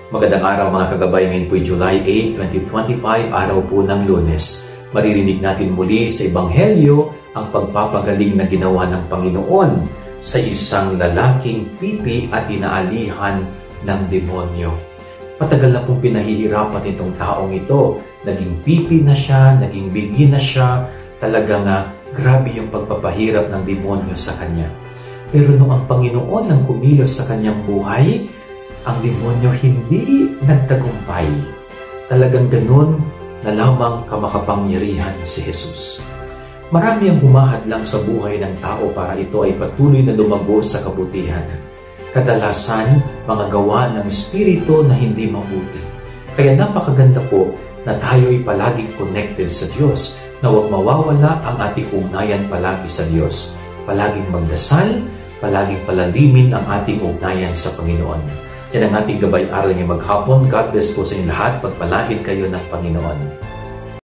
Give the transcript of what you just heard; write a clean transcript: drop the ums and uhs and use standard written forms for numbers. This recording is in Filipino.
Magandang araw mga kagabay, ngayon po July 8, 2025, araw po ng Lunes. Maririnig natin muli sa Ebanghelyo ang pagpapagaling na ginawa ng Panginoon sa isang lalaking pipi at inaalihan ng demonyo. Matagal na pong pinahihirapan itong taong ito. Naging pipi na siya, naging bigi na siya. Talagang grabe yung pagpapahirap ng demonyo sa kanya. Pero nung ang Panginoon ang kumilos sa kanyang buhay, ang demonyo hindi nagtagumpay. Talagang ganun na lamang kamakapangyarihan si Jesus. Marami ang humahadlang sa buhay ng tao para ito ay patuloy na lumago sa kabutihan. Kadalasan, mga gawa ng Espiritu na hindi mabuti. Kaya napakaganda po na tayo ay palaging connected sa Diyos, na huwag mawawala ang ating ugnayan palagi sa Diyos. Palaging magdasal, palaging palalimin ang ating ugnayan sa Panginoon. Yan ang ating gabay aral ngayong maghapon. God bless po sa inyo lahat. Pagpalain kayo ng Panginoon.